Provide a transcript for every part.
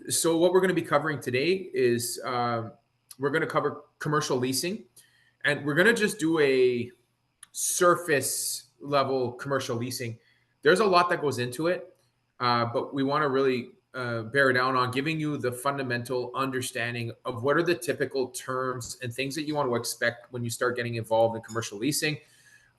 So what we're going to be covering today is we're going to cover commercial leasing, and we're going to just do a surface level commercial leasing. There's a lot that goes into it, but we want to really bear down on giving you the fundamental understanding of what are the typical terms and things that you want to expect when you start getting involved in commercial leasing.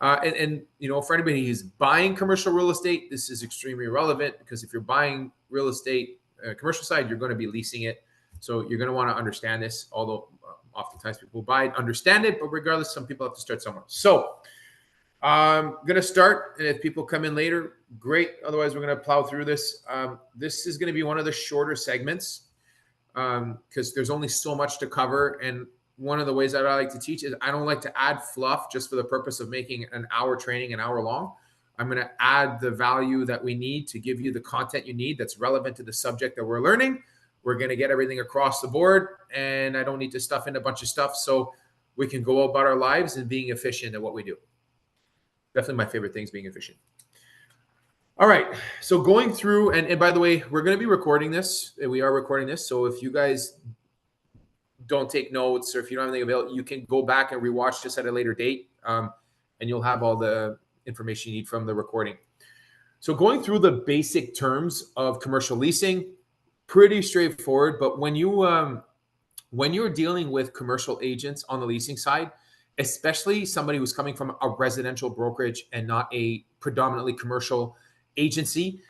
And for anybody who's buying commercial real estate, this is extremely relevant because if you're buying real estate, commercial side, you're going to be leasing it. So you're going to want to understand this, although oftentimes people buy it, understand it, but regardless, some people have to start somewhere. So I'm going to start, and if people come in later, great. Otherwise, we're going to plow through this. This is going to be one of the shorter segments because there's only so much to cover. And one of the ways that I like to teach is I don't like to add fluff just for the purpose of making an hour training an hour long. I'm going to add the value that we need to give you the content you need that's relevant to the subject that we're learning. We're going to get everything across the board, and I don't need to stuff in a bunch of stuff so we can go about our lives and being efficient at what we do. Definitely my favorite thing is being efficient. All right. So going through, and by the way, we're going to be recording this. We are recording this. So if you guys don't take notes or if you don't have anything available, you can go back and rewatch this at a later date, and you'll have all the information you need from the recording. So going through the basic terms of commercial leasing, pretty straightforward. But when you're dealing with commercial agents on the leasing side, especially somebody who's coming from a residential brokerage and not a predominantly commercial agency,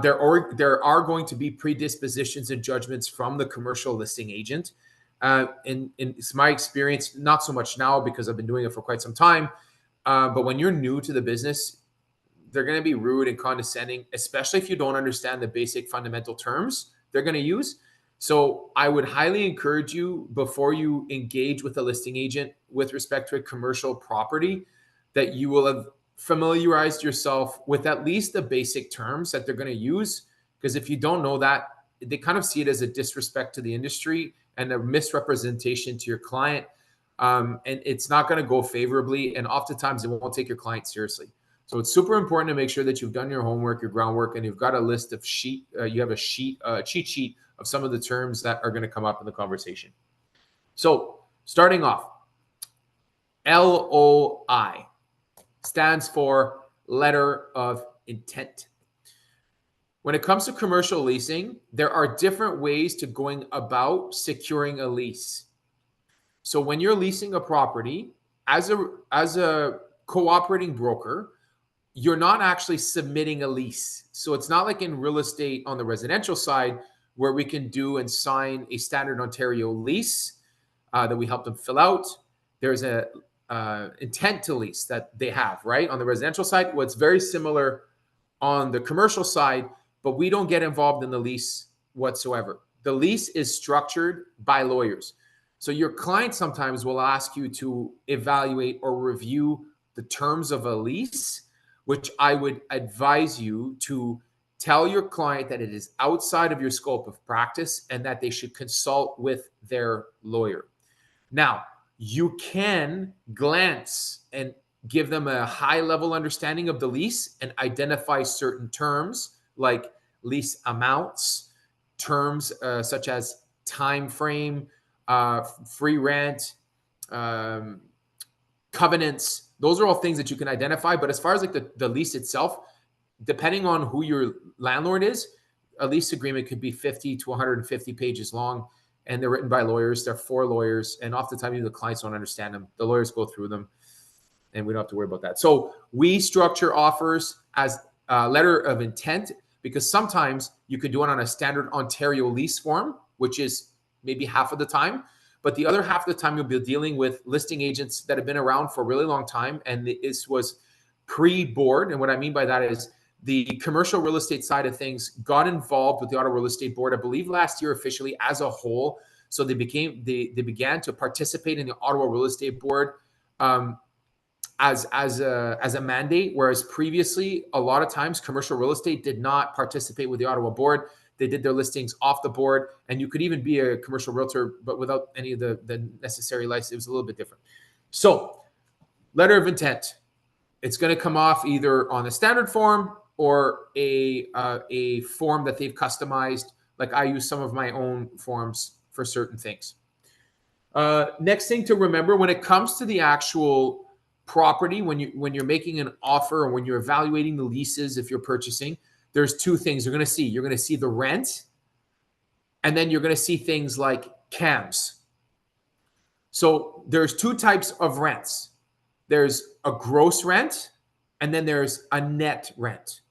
there are going to be predispositions and judgments from the commercial listing agent. And it's my experience, not so much now because I've been doing it for quite some time, but when you're new to the business, they're going to be rude and condescending, especially if you don't understand the basic fundamental terms they're going to use. So I would highly encourage you, before you engage with a listing agent with respect to a commercial property, that you will have familiarized yourself with at least the basic terms that they're going to use. Because if you don't know that, they kind of see it as a disrespect to the industry and a misrepresentation to your client. And it's not going to go favorably. And oftentimes it won't take your client seriously. So it's super important to make sure that you've done your homework, your groundwork, and you've got a list of cheat sheet of some of the terms that are going to come up in the conversation. So starting off, LOI stands for letter of intent. When it comes to commercial leasing, there are different ways to going about securing a lease. So when you're leasing a property as a cooperating broker, you're not actually submitting a lease. So it's not like in real estate on the residential side where we can do and sign a standard Ontario lease that we help them fill out. There's a intent to lease that they have, right? On the residential side, what's very similar on the commercial side, but we don't get involved in the lease whatsoever. The lease is structured by lawyers. So your client sometimes will ask you to evaluate or review the terms of a lease, which I would advise you to tell your client that it is outside of your scope of practice and that they should consult with their lawyer. Now, you can glance and give them a high-level understanding of the lease and identify certain terms like lease amounts, terms such as time frame, free rent, covenants. Those are all things that you can identify. But as far as like the lease itself, depending on who your landlord is, a lease agreement could be 50 to 150 pages long, and they're written by lawyers. They're for lawyers, and oftentimes the clients don't understand them. The lawyers go through them, and we don't have to worry about that. So we structure offers as a letter of intent because sometimes you could do it on a standard Ontario lease form, which is maybe half of the time. But the other half of the time, you'll be dealing with listing agents that have been around for a really long time. And this was pre-board. And what I mean by that is the commercial real estate side of things got involved with the Ottawa Real Estate Board, I believe last year officially as a whole. So they began to participate in the Ottawa Real Estate Board as a mandate, whereas previously, a lot of times commercial real estate did not participate with the Ottawa Board. They did their listings off the board, and you could even be a commercial realtor, but without any of the necessary license. It was a little bit different. So letter of intent, it's going to come off either on a standard form or a form that they've customized Like I use some of my own forms for certain things. Next thing to remember when it comes to the actual property, when you're making an offer or when you're evaluating the leases, if you're purchasing, there's two things you're going to see. You're going to see the rent, and then you're going to see things like CAMs. So there's two types of rents. There's a gross rent, and then there's a net rent.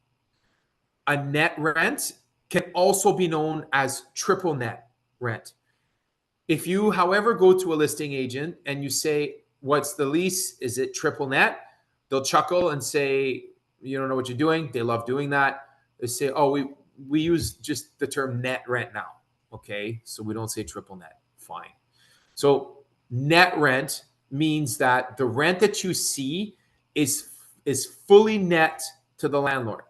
A net rent can also be known as triple net rent. If you, however, go to a listing agent and you say, what's the lease? Is it triple net? They'll chuckle and say, you don't know what you're doing. They love doing that. They say, oh, we use just the term net rent now. Okay, so we don't say triple net. Fine. So net rent means that the rent that you see is fully net to the landlord.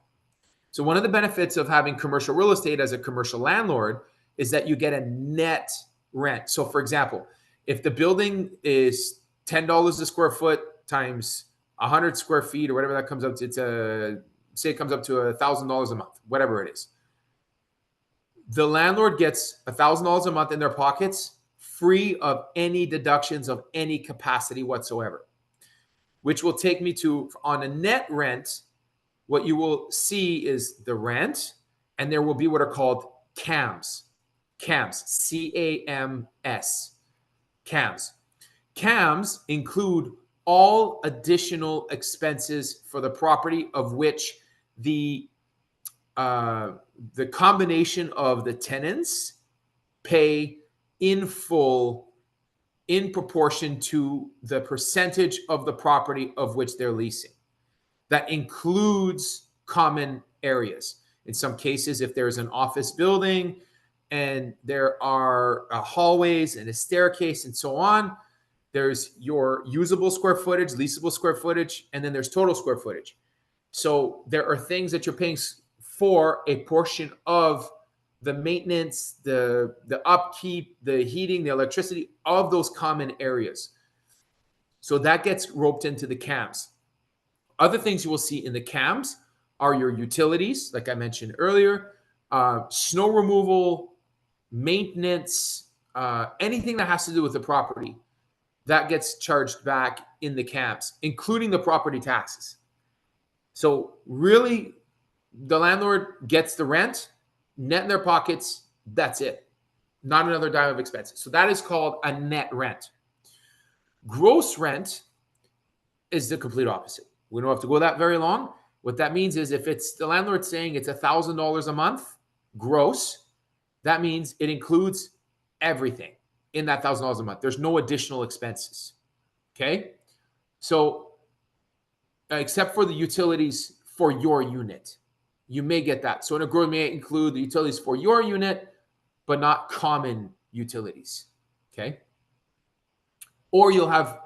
So one of the benefits of having commercial real estate as a commercial landlord is that you get a net rent. So for example, if the building is $10 a square foot times 100 square feet or whatever that comes up to, say it comes up to $1,000 a month, whatever it is. The landlord gets $1,000 a month in their pockets, free of any deductions of any capacity whatsoever, which will take me to, on a net rent, what you will see is the rent, and there will be what are called CAMs. CAMs, C-A-M-S, CAMs. CAMs include all additional expenses for the property of which the combination of the tenants pay in full in proportion to the percentage of the property of which they're leasing. That includes common areas. In some cases, if there's an office building and there are hallways and a staircase and so on, there's your usable square footage, leasable square footage, and then there's total square footage. So there are things that you're paying for a portion of the maintenance, the upkeep, the heating, the electricity of those common areas. So that gets roped into the CAMs. Other things you will see in the CAMs are your utilities, like I mentioned earlier, snow removal, maintenance, anything that has to do with the property, that gets charged back in the CAMs, including the property taxes. So really, the landlord gets the rent, net in their pockets, that's it. Not another dime of expenses. So that is called a net rent. Gross rent is the complete opposite. We don't have to go that very long. What that means is if it's the landlord saying it's $1,000 a month gross, that means it includes everything in that $1,000 a month. There's no additional expenses. Okay? So except for the utilities for your unit, you may get that. So an agreement may include the utilities for your unit, but not common utilities. Okay? Or you'll have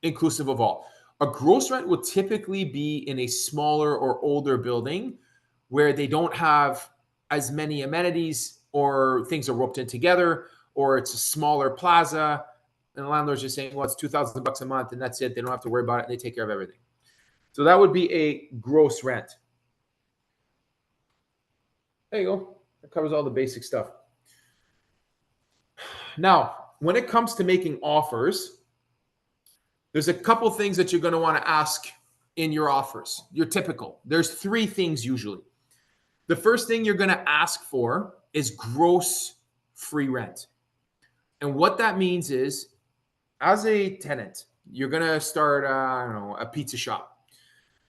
inclusive of all. A gross rent will typically be in a smaller or older building where they don't have as many amenities or things are roped in together, or it's a smaller plaza and the landlord's just saying, well, it's $2,000 a month and that's it. They don't have to worry about it and they take care of everything. So that would be a gross rent. There you go. That covers all the basic stuff. Now, when it comes to making offers, there's a couple things that you're going to want to ask in your offers. Your typical. There's three things usually. The first thing you're going to ask for is gross free rent. And what that means is, as a tenant, you're going to start, a pizza shop.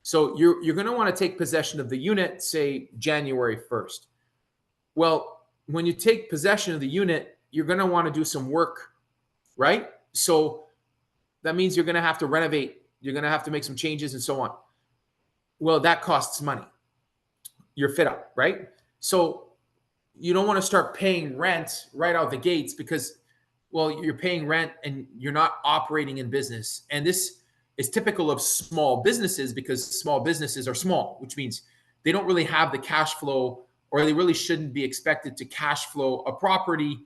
So you're going to want to take possession of the unit, say January 1st. Well, when you take possession of the unit, you're going to want to do some work, right? So that means you're going to have to renovate. You're going to have to make some changes and so on. Well, that costs money. Your fit up, right? So you don't want to start paying rent right out the gates because, well, you're paying rent and you're not operating in business. And this is typical of small businesses because small businesses are small, which means they don't really have the cash flow, or they really shouldn't be expected to cash flow a property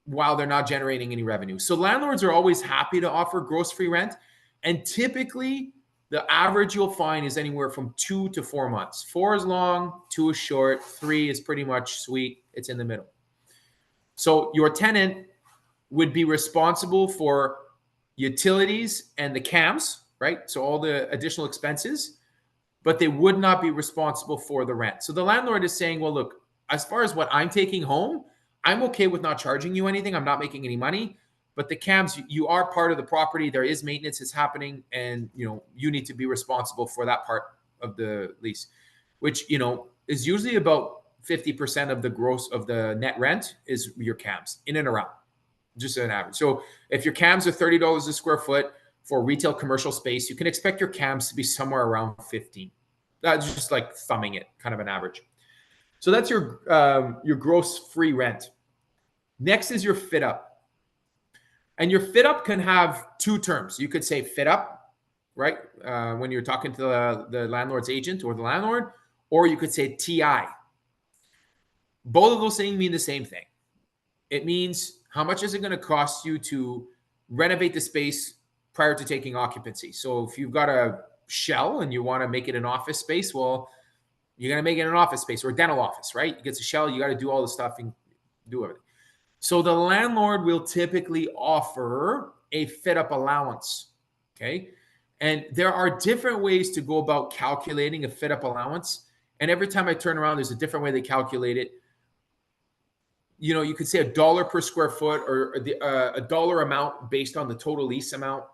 while they're not generating any revenue. So landlords are always happy to offer gross free rent. And typically The average you'll find is anywhere from 2 to 4 months. 4 is long, 2 is short, 3 is pretty much sweet. It's in the middle. So your tenant would be responsible for utilities and the CAMs, right? So all the additional expenses, but they would not be responsible for the rent. So the landlord is saying, well, look, as far as what I'm taking home, I'm okay with not charging you anything. I'm not making any money. But the CAMs, you are part of the property. There is maintenance that's happening, and you need to be responsible for that part of the lease, which is usually about 50% of the gross of the net rent is your CAMs, in and around, just an average. So if your CAMs are $30 a square foot for retail commercial space, you can expect your CAMs to be somewhere around 15. That's just like thumbing it, kind of an average. So that's your gross free rent. Next is your fit up. And your fit up can have two terms. You could say fit up, right? When you're talking to the landlord's agent or the landlord, or you could say TI. Both of those things mean the same thing. It means how much is it going to cost you to renovate the space prior to taking occupancy. So if you've got a shell and you want to make it an office space, well, you're going to make it an office space or a dental office, right? You get a shell, you got to do all the stuff and do everything. So the landlord will typically offer a fit up allowance, okay? And there are different ways to go about calculating a fit up allowance. And every time I turn around, there's a different way they calculate it. You could say $1 per square foot or a dollar amount based on the total lease amount.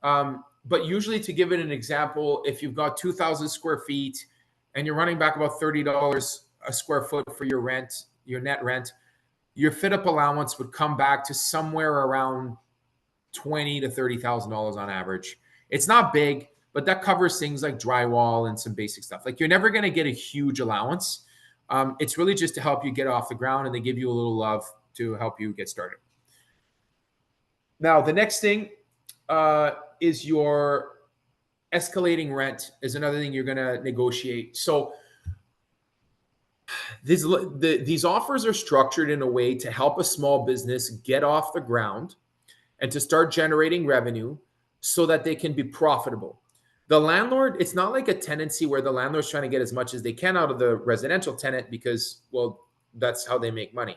But usually, to give it an example, if you've got 2,000 square feet and you're running back about $30 a square foot for your rent, your net rent, your fit up allowance would come back to somewhere around $20,000 to $30,000 on average. It's not big, but that covers things like drywall and some basic stuff. Like, you're never going to get a huge allowance. It's really just to help you get off the ground, and they give you a little love to help you get started. Now, the next thing is your escalating rent is another thing you're going to negotiate. So these offers are structured in a way to help a small business get off the ground and to start generating revenue so that they can be profitable. The landlord, it's not like a tenancy where the landlord's trying to get as much as they can out of the residential tenant because, well, that's how they make money.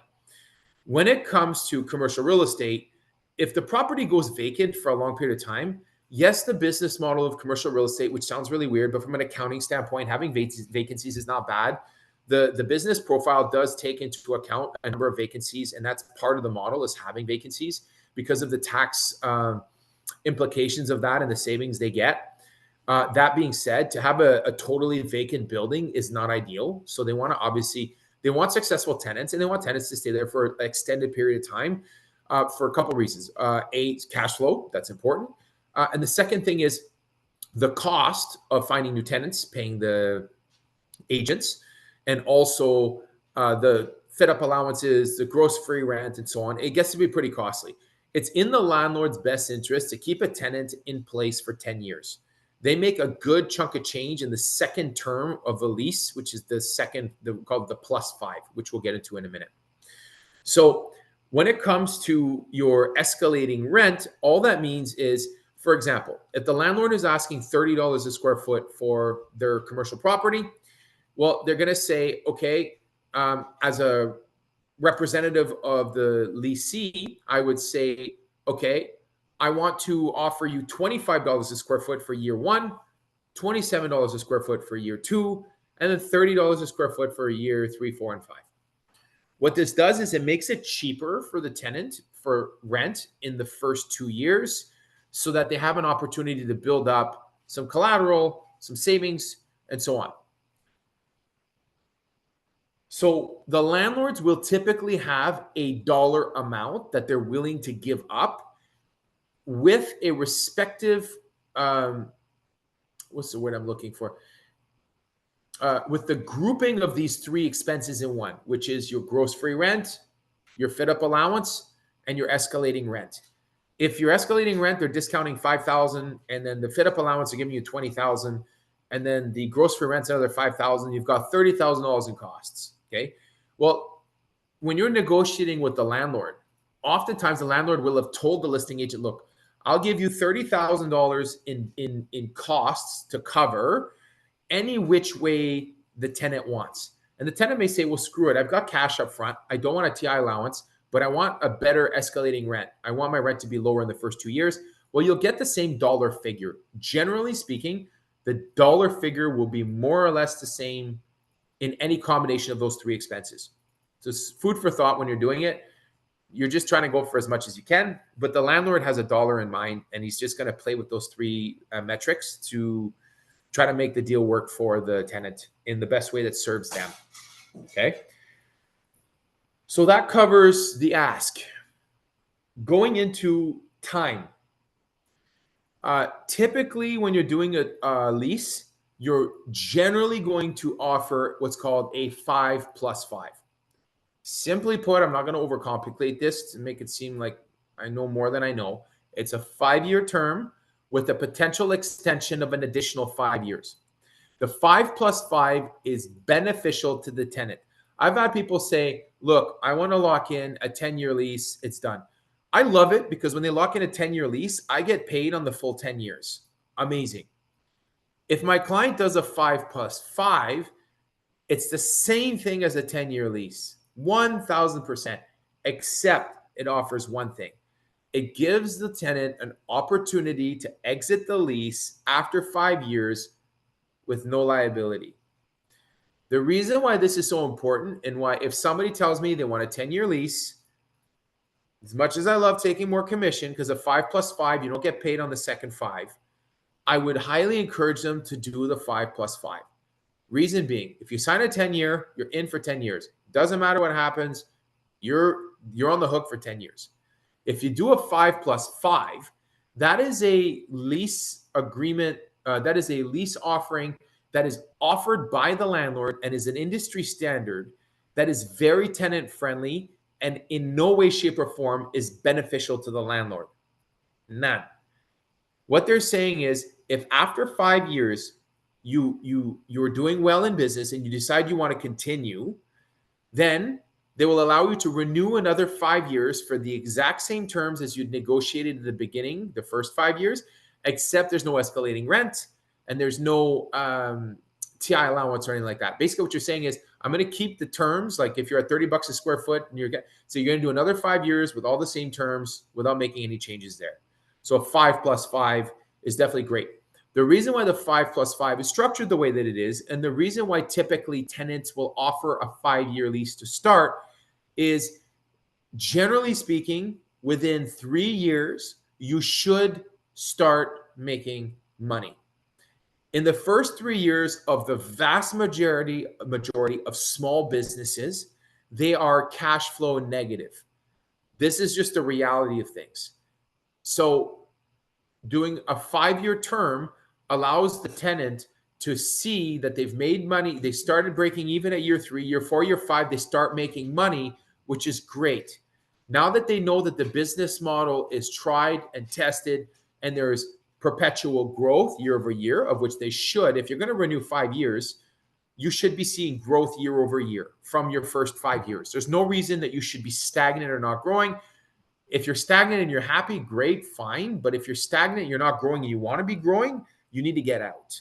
When it comes to commercial real estate, if the property goes vacant for a long period of time, yes, the business model of commercial real estate, which sounds really weird, but from an accounting standpoint, having vacancies is not bad. The business profile does take into account a number of vacancies, and that's part of the model is having vacancies because of the tax implications of that and the savings they get. That being said, to have a totally vacant building is not ideal. So they want successful tenants, and they want tenants to stay there for an extended period of time for a couple of reasons. Cash flow, that's important. And the second thing is the cost of finding new tenants, paying the agents, and also the fit up allowances, the gross free rent, and so on. It gets to be pretty costly. It's in the landlord's best interest to keep a tenant in place for 10 years. They make a good chunk of change in the second term of a lease, which is called the +5, which we'll get into in a minute. So when it comes to your escalating rent, all that means is, for example, if the landlord is asking $30 a square foot for their commercial property, well, they're going to say, okay, as a representative of the leasee, I would say, okay, I want to offer you $25 a square foot for year one, $27 a square foot for year two, and then $30 a square foot for year 3, 4, and 5. What this does is it makes it cheaper for the tenant for rent in the first 2 years so that they have an opportunity to build up some collateral, some savings, and so on. So the landlords will typically have a dollar amount that they're willing to give up with a respective, what's the word I'm looking for? With the grouping of these three expenses in one, which is your gross free rent, your fit up allowance, and your escalating rent. If you're escalating rent, they're discounting $5,000, and then the fit up allowance are giving you $20,000, and then the gross free rent's another $5,000. You've got $30,000 in costs. Okay. Well, when you're negotiating with the landlord, oftentimes the landlord will have told the listing agent, look, I'll give you $30,000 in costs to cover any which way the tenant wants. And the tenant may say, well, screw it. I've got cash up front. I don't want a TI allowance, but I want a better escalating rent. I want my rent to be lower in the first 2 years. Well, you'll get the same dollar figure. Generally speaking, the dollar figure will be more or less the same in any combination of those three expenses. So it's food for thought when you're doing it. You're just trying to go for as much as you can, but the landlord has a dollar in mind, and he's just going to play with those three metrics to try to make the deal work for the tenant in the best way that serves them. Okay. So that covers the ask. Going into time. Typically, when you're doing a lease, you're generally going to offer what's called a 5+5. Simply put, I'm not going to overcomplicate this to make it seem like I know more than I know. It's a 5-year term with a potential extension of an additional 5 years. The 5+5 is beneficial to the tenant. I've had people say, look, I want to lock in a 10-year lease. It's done. I love it because when they lock in a 10-year lease, I get paid on the full 10 years. Amazing. If my client does a 5+5, it's the same thing as a 10-year lease, 1,000%, except it offers one thing. It gives the tenant an opportunity to exit the lease after 5 years with no liability. The reason why this is so important and why if somebody tells me they want a 10-year lease, as much as I love taking more commission because a 5+5, you don't get paid on the second 5, I would highly encourage them to do the 5+5. Reason being, if you sign a 10-year, you're in for 10 years. Doesn't matter what happens, you're on the hook for 10 years. If you do a 5+5, that is a lease agreement, that is a lease offering that is offered by the landlord and is an industry standard that is very tenant friendly and in no way, shape, or form is beneficial to the landlord. None. What they're saying is if after 5 years you're doing well in business and you decide you want to continue, then they will allow you to renew another 5 years for the exact same terms as you'd negotiated at the beginning, the first 5 years, except there's no escalating rent and there's no TI allowance or anything like that. Basically, what you're saying is, I'm going to keep the terms. Like if you're at $30 a square foot, and you're going to do another 5 years with all the same terms without making any changes there. So a 5+5 is definitely great. The reason why the 5+5 is structured the way that it is, and the reason why typically tenants will offer a 5-year lease to start is, generally speaking, within 3 years, you should start making money. In the first 3 years of the vast majority of small businesses, they are cash flow negative. This is just the reality of things. So doing a 5-year term allows the tenant to see that they've made money. They started breaking even at year 3, year 4, year 5, they start making money, which is great. Now that they know that the business model is tried and tested and there's perpetual growth year over year, of which they should. If you're going to renew 5 years, you should be seeing growth year over year from your first 5 years. There's no reason that you should be stagnant or not growing. If you're stagnant and you're happy, great, fine. But if you're stagnant, you're not growing and you want to be growing, you need to get out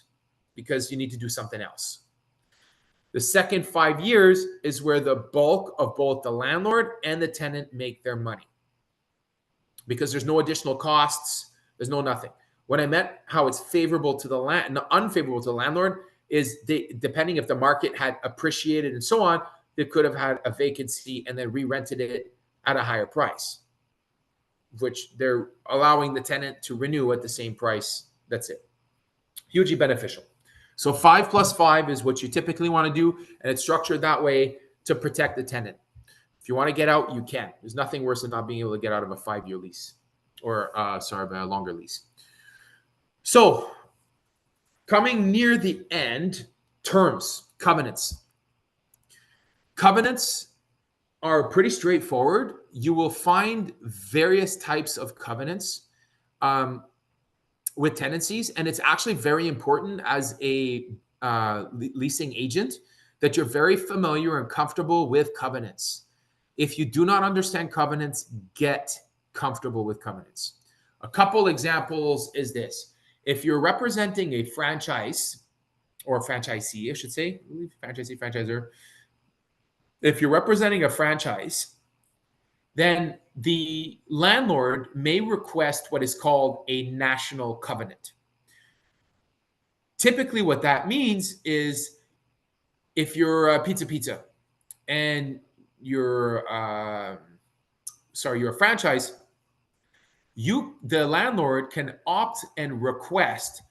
because you need to do something else. The second 5 years is where the bulk of both the landlord and the tenant make their money because there's no additional costs. There's no nothing. When I meant how it's favorable to the unfavorable to the landlord is depending if the market had appreciated and so on, they could have had a vacancy and then re-rented it at a higher price, which they're allowing the tenant to renew at the same price. That's it. Hugely beneficial. So 5+5 is what you typically want to do, and it's structured that way to protect the tenant. If you want to get out, you can. There's nothing worse than not being able to get out of a 5-year lease or, a longer lease. So coming near the end, terms, covenants. Covenants are pretty straightforward. You will find various types of covenants with tenancies, and it's actually very important as a leasing agent that you're very familiar and comfortable with covenants. If you do not understand covenants, get comfortable with covenants. A couple examples is this. If you're representing a franchise or a franchisee, I should say, franchisee, franchisor, if you're representing a franchise, then the landlord may request what is called a national covenant. Typically, what that means is if you're a pizza and you're you're a franchise, the landlord can opt and request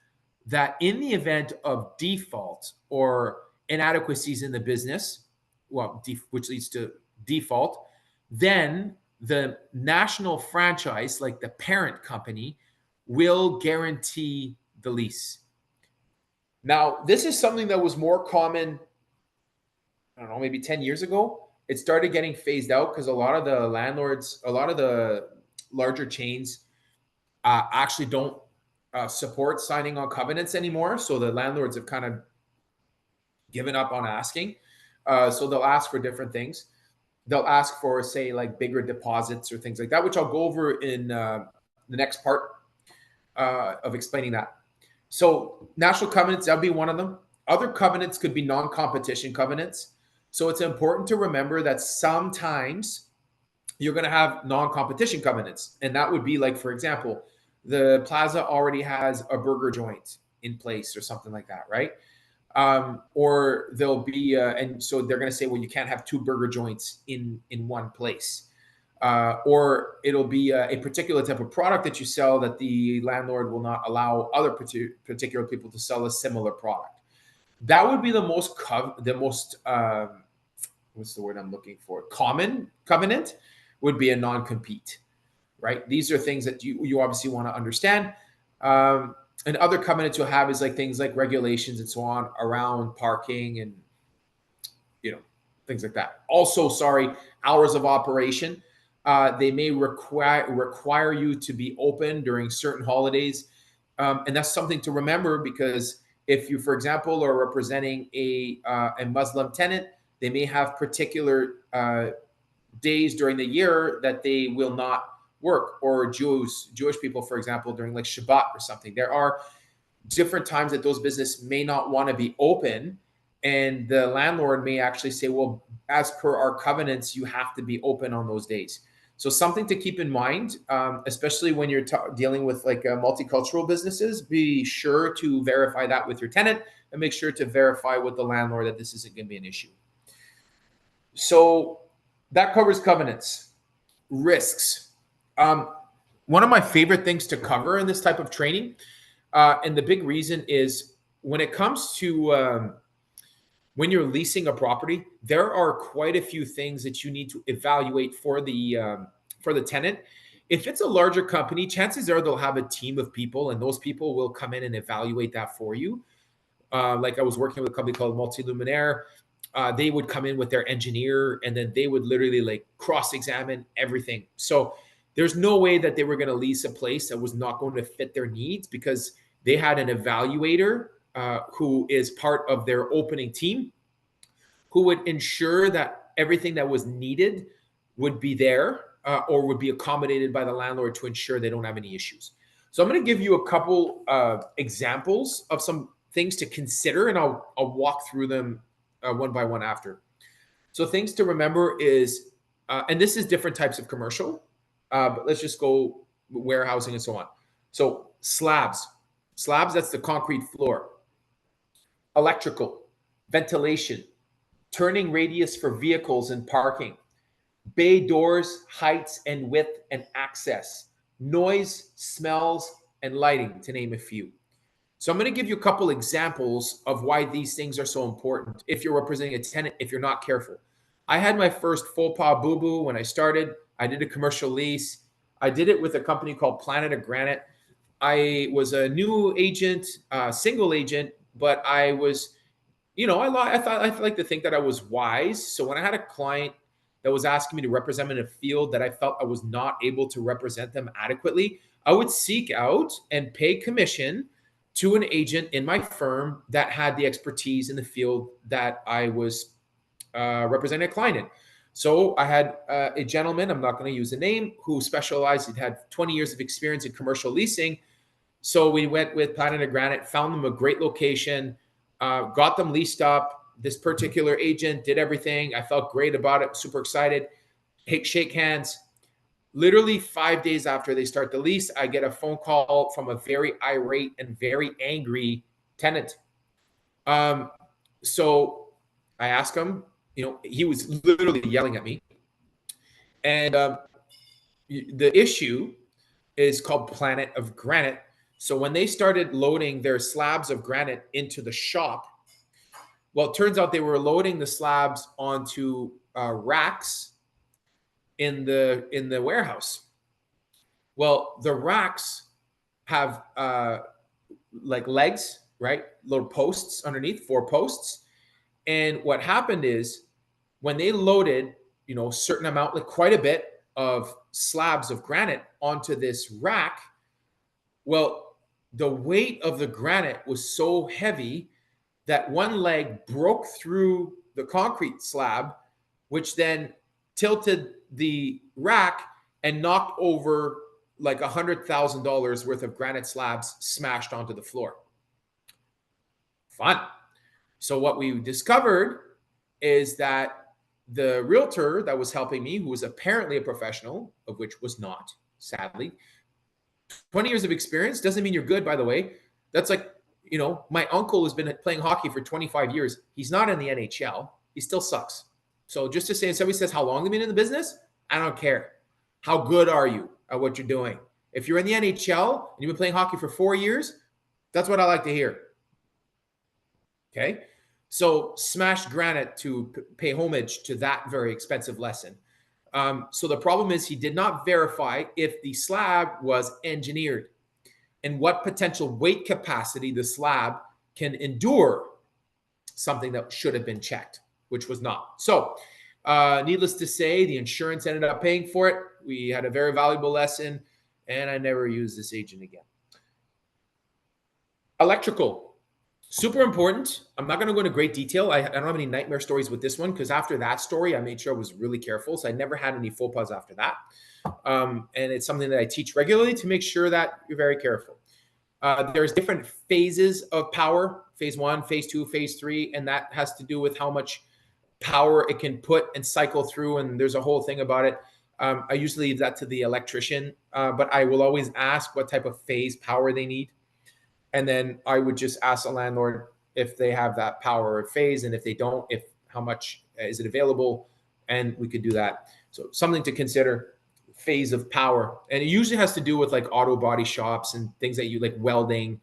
that in the event of default or inadequacies in the business, which leads to default, then the national franchise, like the parent company, will guarantee the lease. Now, this is something that was more common, I don't know, maybe 10 years ago. It started getting phased out because a lot of the landlords, a lot of the larger chains actually don't support signing on covenants anymore. So the landlords have kind of given up on asking. So they'll ask for different things. They'll ask for, say, like bigger deposits or things like that, which I'll go over in the next part of explaining that. So national covenants, that'll be one of them. Other covenants could be non-competition covenants. So it's important to remember that sometimes you're going to have non-competition covenants. And that would be like, for example, the plaza already has a burger joint in place or something like that, right? Or there'll be, and so they're going to say, well, you can't have two burger joints in one place. Or it'll be a particular type of product that you sell that the landlord will not allow other particular people to sell a similar product. That would be the most what's the word I'm looking for? Common covenant would be a non-compete, right? These are things that you obviously want to understand. And other covenants you'll have is like things like regulations and so on around parking and, things like that. Also, hours of operation. They may require you to be open during certain holidays. And that's something to remember because if you, for example, are representing a Muslim tenant, they may have particular days during the year that they will not work, or Jewish people, for example, during like Shabbat or something. There are different times that those businesses may not want to be open, and the landlord may actually say, well, as per our covenants, you have to be open on those days. So something to keep in mind, especially when you're dealing with like multicultural businesses, be sure to verify that with your tenant and make sure to verify with the landlord that this isn't going to be an issue. So that covers covenants. Risks. One of my favorite things to cover in this type of training, and the big reason is when it comes to when you're leasing a property, there are quite a few things that you need to evaluate for the tenant. If it's a larger company, chances are they'll have a team of people, and those people will come in and evaluate that for you. Like I was working with a company called Multiluminaire. They would come in with their engineer, and then they would literally like cross-examine everything. So there's no way that they were going to lease a place that was not going to fit their needs because they had an evaluator who is part of their opening team, who would ensure that everything that was needed would be there or would be accommodated by the landlord to ensure they don't have any issues. So I'm going to give you a couple examples of some things to consider, and I'll walk through them one by one after. So things to remember is, and this is different types of commercial, but let's just go warehousing and so on. So slabs, that's the concrete floor. Electrical, ventilation, turning radius for vehicles and parking, bay doors, heights and width and access, noise, smells, and lighting, to name a few. So I'm going to give you a couple examples of why these things are so important if you're representing a tenant, if you're not careful. I had my first faux pas boo-boo when I started. I did a commercial lease. I did it with a company called Planet of Granite. I was a new agent, single agent, but I was, I like to think that I was wise. So when I had a client that was asking me to represent them in a field that I felt I was not able to represent them adequately, I would seek out and pay commission to an agent in my firm that had the expertise in the field that I was representing a client in. So I had a gentleman, I'm not going to use a name, who specialized, he had 20 years of experience in commercial leasing. So we went with Papineau Granite, found them a great location, got them leased up. This particular agent did everything. I felt great about it, super excited. Shake hands. Literally 5 days after they start the lease, I get a phone call from a very irate and very angry tenant. So I asked him, he was literally yelling at me. And the issue is called Planet of Granite. So when they started loading their slabs of granite into the shop, well, it turns out they were loading the slabs onto racks in the warehouse. Well, the racks have like legs, right? Little posts underneath, 4 posts. And what happened is when they loaded, certain amount, like quite a bit of slabs of granite onto this rack, well, the weight of the granite was so heavy that one leg broke through the concrete slab, which then tilted the rack and knocked over like $100,000 worth of granite slabs smashed onto the floor. Fun. So what we discovered is that the realtor that was helping me, who was apparently a professional, of which was not, sadly, 20 years of experience doesn't mean you're good, by the way. That's like, my uncle has been playing hockey for 25 years. He's not in the NHL. He still sucks. So just to say, if somebody says how long they've been in the business, I don't care. How good are you at what you're doing? If you're in the NHL and you've been playing hockey for 4 years, that's what I like to hear. Okay. So smashed granite to pay homage to that very expensive lesson. So the problem is he did not verify if the slab was engineered and what potential weight capacity the slab can endure, something that should have been checked, which was not. So needless to say, the insurance ended up paying for it. We had a very valuable lesson, and I never used this agent again. Electrical. Super important. I'm not going to go into great detail. I don't have any nightmare stories with this one because after that story, I made sure I was really careful. So I never had any faux pas after that. And it's something that I teach regularly to make sure that you're very careful. There's different phases of power, phase 1, phase 2, phase 3, and that has to do with how much power it can put and cycle through. And there's a whole thing about it. I usually leave that to the electrician, but I will always ask what type of phase power they need. And then I would just ask the landlord if they have that power or phase, and if they don't, how much is it available, and we could do that. So something to consider, phase of power. And it usually has to do with like auto body shops and things that you like welding.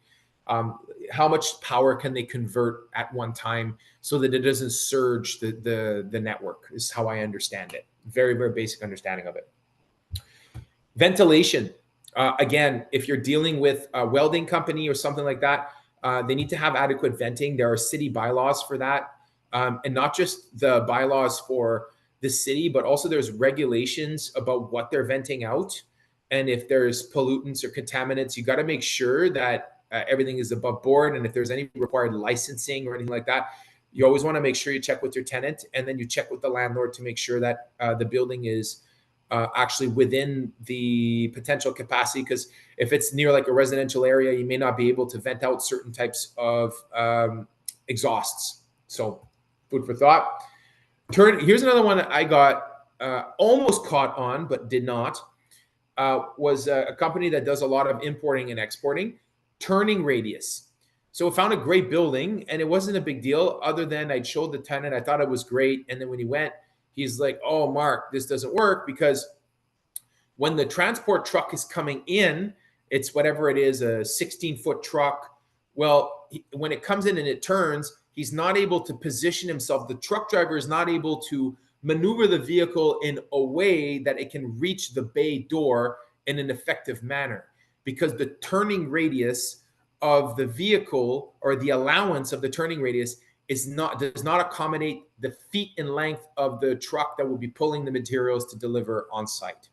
How much power can they convert at one time so that it doesn't surge the network is how I understand it. Very, very basic understanding of it. Ventilation. Again, if you're dealing with a welding company or something like that, they need to have adequate venting. There are city bylaws for that. And not just the bylaws for the city, but also there's regulations about what they're venting out. And if there's pollutants or contaminants, you got to make sure that everything is above board. And if there's any required licensing or anything like that, you always want to make sure you check with your tenant, and then you check with the landlord to make sure that the building is actually within the potential capacity, because if it's near like a residential area, you may not be able to vent out certain types of exhausts. So food for thought. Here's another one that I got almost caught on, but did not, was a company that does a lot of importing and exporting, turning radius. So I found a great building, and it wasn't a big deal other than I showed the tenant, I thought it was great. And then when he went, he's like, oh, Marc, this doesn't work, because when the transport truck is coming in, it's whatever it is, a 16-foot truck. Well, when it comes in and it turns, he's not able to position himself. The truck driver is not able to maneuver the vehicle in a way that it can reach the bay door in an effective manner, because the turning radius of the vehicle, or the allowance of the turning radius, does not accommodate the feet in length of the truck that will be pulling the materials to deliver on site.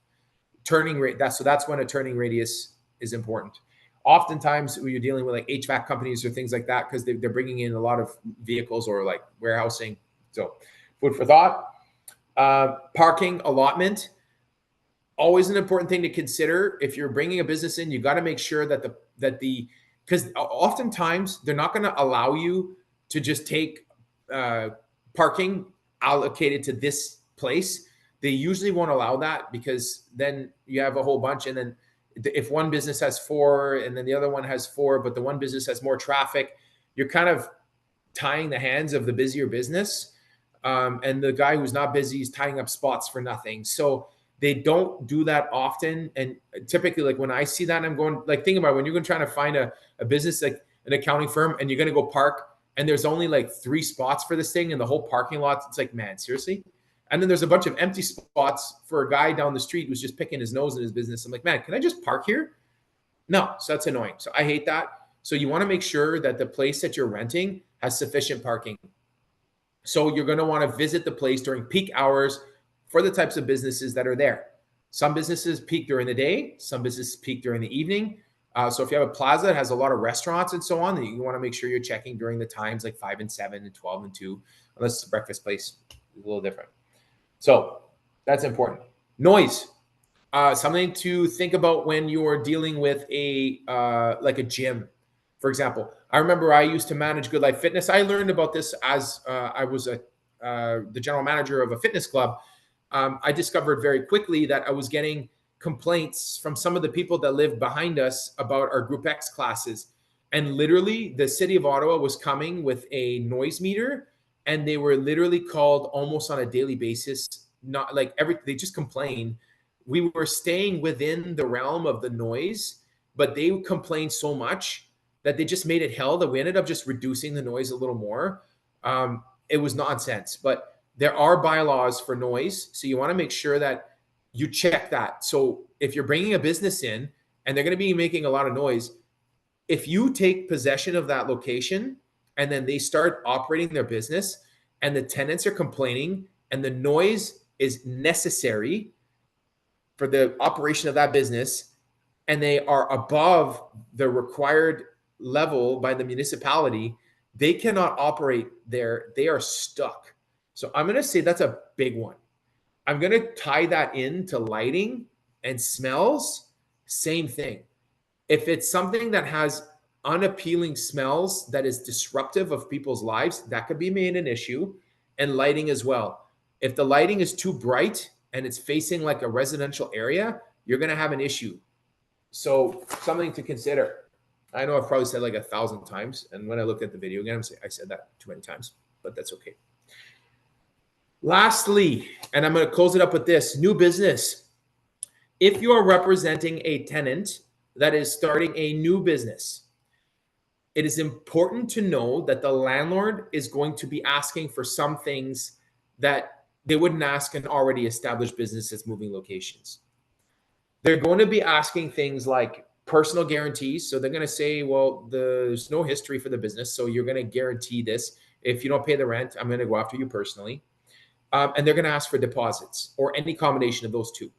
That's when a turning radius is important. Oftentimes when you're dealing with like HVAC companies or things like that, because they're bringing in a lot of vehicles or like warehousing. So food for thought. Parking allotment, always an important thing to consider. If you're bringing a business in, you got to make sure that because oftentimes they're not going to allow you to just take parking allocated to this place. They usually won't allow that, because then you have a whole bunch, and then if one business has 4 and then the other one has 4, but the one business has more traffic, you're kind of tying the hands of the busier business, and the guy who's not busy is tying up spots for nothing. So they don't do that often. And typically, like when I see that, I'm going, like, think about it, when you're going to try to find a business like an accounting firm, and you're going to go park, and there's only like 3 spots for this thing in the whole parking lot. It's like, man, seriously? And then there's a bunch of empty spots for a guy down the street who's just picking his nose in his business. I'm like, man, can I just park here? No. So that's annoying. So I hate that. So you want to make sure that the place that you're renting has sufficient parking. So you're going to want to visit the place during peak hours for the types of businesses that are there. Some businesses peak during the day, some businesses peak during the evening. So if you have a plaza that has a lot of restaurants and so on, then you want to make sure you're checking during the times like 5 and 7 and 12 and 2, unless it's a breakfast place, it's a little different. So that's important. Noise, something to think about when you're dealing with like a gym, for example. I remember I used to manage Good Life Fitness. I learned about this as I was the general manager of a fitness club. I discovered very quickly that I was getting complaints from some of the people that lived behind us about our Group X classes. And literally, the city of Ottawa was coming with a noise meter, and they were literally called almost on a daily basis. Not like they just complained. We were staying within the realm of the noise, but they complained so much that they just made it hell that we ended up just reducing the noise a little more. It was nonsense, but there are bylaws for noise. So you want to make sure that you check that. So if you're bringing a business in and they're going to be making a lot of noise, if you take possession of that location and then they start operating their business and the tenants are complaining and the noise is necessary for the operation of that business, and they are above the required level by the municipality, they cannot operate there. They are stuck. So I'm going to say that's a big one. I'm going to tie that into lighting and smells. Same thing. If it's something that has unappealing smells that is disruptive of people's lives, that could be made an issue. And lighting as well. If the lighting is too bright and it's facing like a residential area, you're going to have an issue. So something to consider. I know I've probably said like 1,000 times. And when I looked at the video again, I said that too many times, but that's okay. Lastly, and I'm going to close it up with this, new business. If you are representing a tenant that is starting a new business, it is important to know that the landlord is going to be asking for some things that they wouldn't ask an already established business that's moving locations. They're going to be asking things like personal guarantees. So they're going to say, well, there's no history for the business, so you're going to guarantee this. If you don't pay the rent, I'm going to go after you personally. And they're going to ask for deposits or any combination of those two.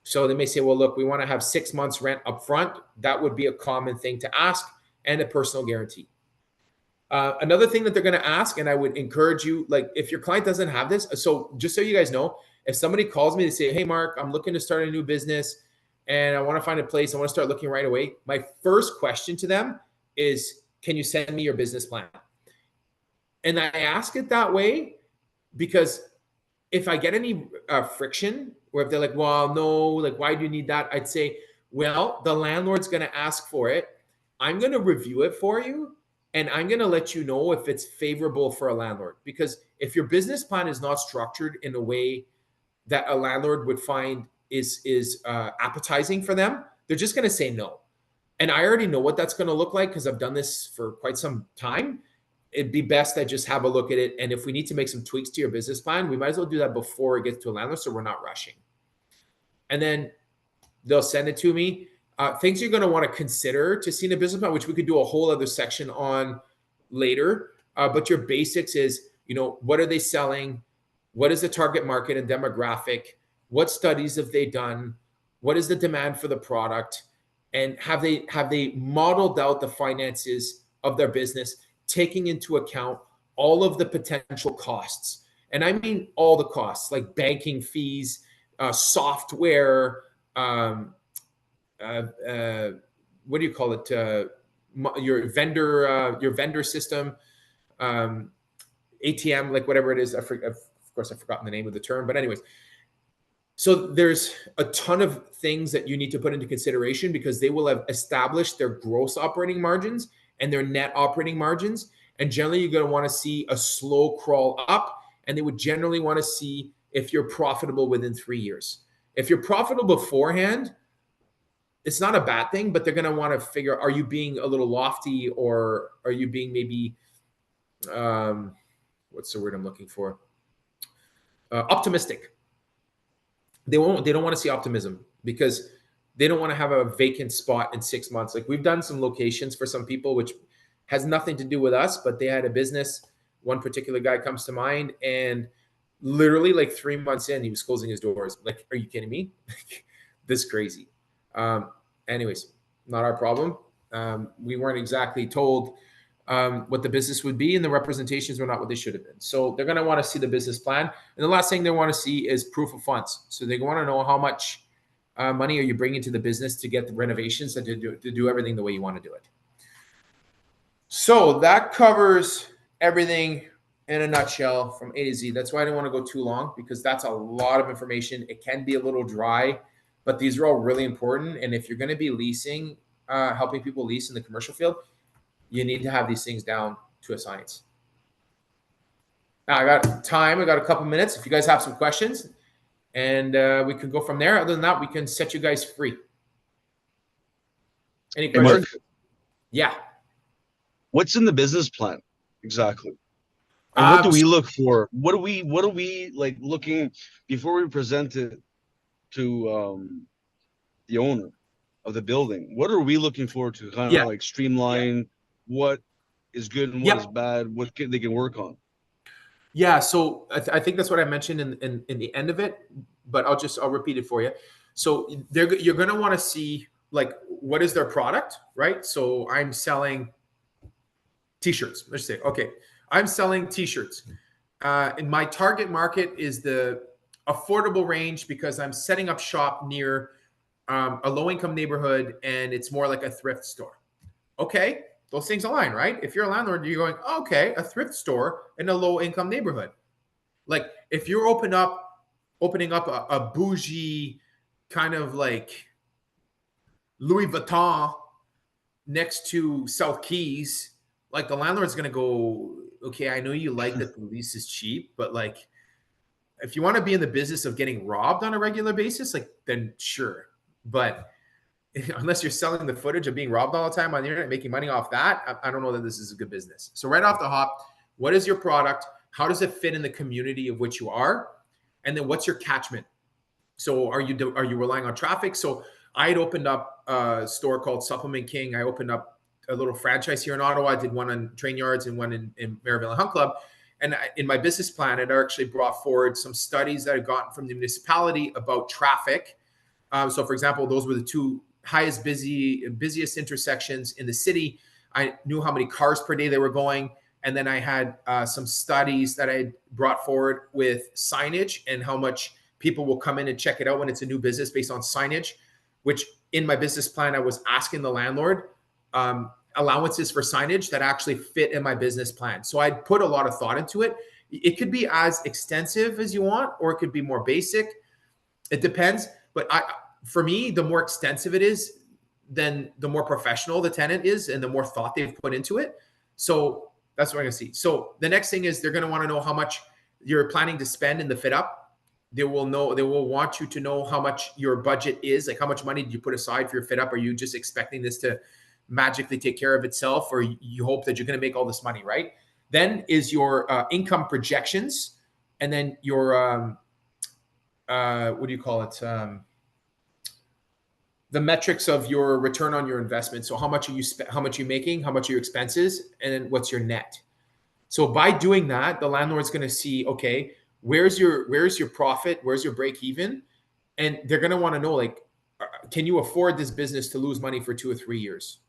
So they may say, well, look, we want to have 6 months rent up front. That would be a common thing to ask, and a personal guarantee. Another thing that they're going to ask, and I would encourage you, like if your client doesn't have this, so just so you guys know, if somebody calls me to say, hey, Marc, I'm looking to start a new business and I want to find a place, I want to start looking right away. My first question to them is, can you send me your business plan? And I ask it that way because if I get any friction, or if they're like, well, no, like, why do you need that? I'd say, well, the landlord's going to ask for it. I'm going to review it for you. And I'm going to let you know if it's favorable for a landlord. Because if your business plan is not structured in a way that a landlord would find is appetizing for them, they're just going to say no. And I already know what that's going to look like because I've done this for quite some time. It'd be best that just have a look at it. And if we need to make some tweaks to your business plan, we might as well do that before it gets to a landlord so we're not rushing. And then they'll send it to me. Things you're going to want to consider to see in a business plan, which we could do a whole other section on later. But your basics is, what are they selling? What is the target market and demographic? What studies have they done? What is the demand for the product? And have they modeled out the finances of their business, taking into account all of the potential costs? And I mean all the costs, like banking fees, software, uh, uh, what do you call it? Your vendor system, ATM, like whatever it is. Of course, I've forgotten the name of the term, but anyways. So there's a ton of things that you need to put into consideration because they will have established their gross operating margins and their net operating margins. And generally, you're going to want to see a slow crawl up, and they would generally want to see if you're profitable within 3 years. If you're profitable beforehand, it's not a bad thing, but they're going to want to figure, are you being a little lofty, or are you being maybe, what's the word I'm looking for? Optimistic. They don't want to see optimism because they don't want to have a vacant spot in 6 months. Like we've done some locations for some people, which has nothing to do with us, but they had a business. One particular guy comes to mind, and literally like 3 months in, he was closing his doors. Like, are you kidding me? This crazy. Anyways, not our problem. We weren't exactly told what the business would be, and the representations were not what they should have been. So they're going to want to see the business plan. And the last thing they want to see is proof of funds. So they want to know how much money are you bringing to the business to get the renovations and to do everything the way you want to do it. So that covers everything in a nutshell from A to Z. That's why I didn't want to go too long, because that's a lot of information. It can be a little dry, but these are all really important. And if you're going to be leasing, helping people lease in the commercial field, you need to have these things down to a science. Now I got time. I got a couple minutes. If you guys have some questions, and we can go from there. Other than that, we can set you guys free. Any questions? Hey, Marc, yeah. what's in the business plan exactly? And what do we look for? What are we like looking before we present it to the owner of the building? What are we looking for to kind of like streamline what is good and what is bad, what they can work on? Yeah, so I think that's what I mentioned in the end of it, but I'll repeat it for you. So you're going to want to see like what is their product, right? So I'm selling t-shirts. Let's say, okay, I'm selling t-shirts. And my target market is the affordable range because I'm setting up shop near a low-income neighborhood, and it's more like a thrift store. Okay, those things align, right? If you're a landlord, you're going, okay, a thrift store in a low-income neighborhood. Like if you're opening up a bougie kind of like Louis Vuitton next to South Keys, like the landlord's going to go, okay, I know you like that the lease is cheap, but like if you want to be in the business of getting robbed on a regular basis, like then sure. But unless you're selling the footage of being robbed all the time on the internet, making money off that, I don't know that this is a good business. So right off the hop, what is your product? How does it fit in the community of which you are? And then what's your catchment? So are you relying on traffic? So I had opened up a store called Supplement King. I opened up a little franchise here in Ottawa. I did one on Train Yards and one in Maryville and Hunt Club. And in my business plan, it actually brought forward some studies that I gotten from the municipality about traffic. So for example, those were the two busiest intersections in the city. I knew how many cars per day they were going. And then I had some studies that I brought forward with signage and how much people will come in and check it out when it's a new business based on signage, which in my business plan, I was asking the landlord allowances for signage that actually fit in my business plan. So I put a lot of thought into it. It could be as extensive as you want, or it could be more basic. It depends. But for me, the more extensive it is, then the more professional the tenant is and the more thought they've put into it. So that's what I'm going to see. So the next thing is they're going to want to know how much you're planning to spend in the fit up. They will want you to know how much your budget is, like how much money did you put aside for your fit up? Are you just expecting this to magically take care of itself, or you hope that you're going to make all this money, right? Then is your income projections, and then your what do you call it? The metrics of your return on your investment. So how much are you how much are you making? How much are your expenses? And then what's your net? So by doing that, the landlord's going to see, okay, where's your profit? Where's your break even? And they're going to want to know, like, can you afford this business to lose money for 2 or 3 years?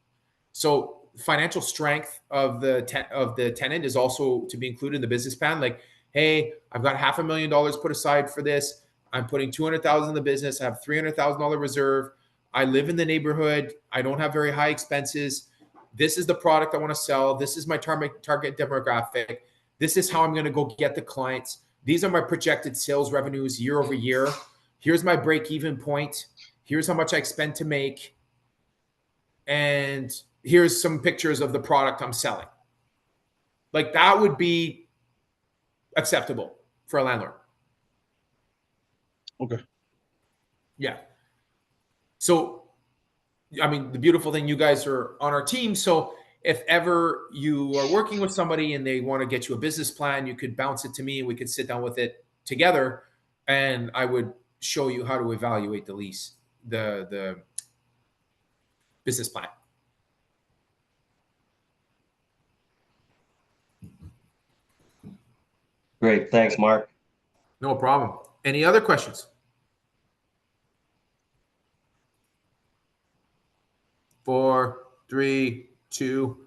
So financial strength of the tenant is also to be included in the business plan. Like, Hey, I've got $500,000 put aside for this. I'm putting 200,000 in the business. I have $300,000 reserve. I live in the neighborhood. I don't have very high expenses. This is the product I want to sell. This is my target demographic. This is how I'm going to go get the clients. These are my projected sales revenues year over year. Here's my break-even point. Here's how much I expend to make. And here's some pictures of the product I'm selling. Like that would be acceptable for a landlord. Okay. Yeah. So, I mean, the beautiful thing, you guys are on our team. So if ever you are working with somebody and they want to get you a business plan, you could bounce it to me and we could sit down with it together and I would show you how to evaluate the lease, the business plan. Great. Thanks, Marc. No problem. Any other questions? 4, 3, 2,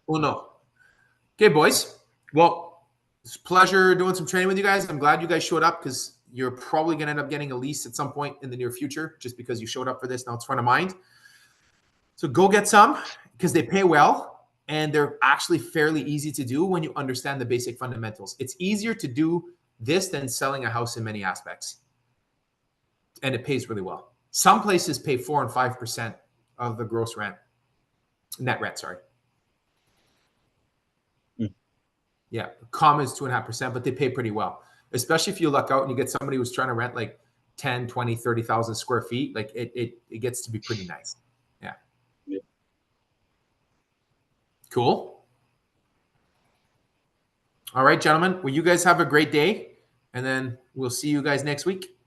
1. Okay, boys. Well, it's a pleasure doing some training with you guys. I'm glad you guys showed up because you're probably going to end up getting a lease at some point in the near future just because you showed up for this. Now it's front of mind. So go get some because they pay well and they're actually fairly easy to do when you understand the basic fundamentals. It's easier to do this than selling a house in many aspects. And it pays really well. Some places pay 4 and 5% of the gross rent, net rent, sorry. Yeah, common is 2.5%, but they pay pretty well, especially if you luck out and you get somebody who's trying to rent like 10, 20, 30,000 square feet. Like it gets to be pretty nice. Yeah. Cool. All right, gentlemen. Well, you guys have a great day, and then we'll see you guys next week.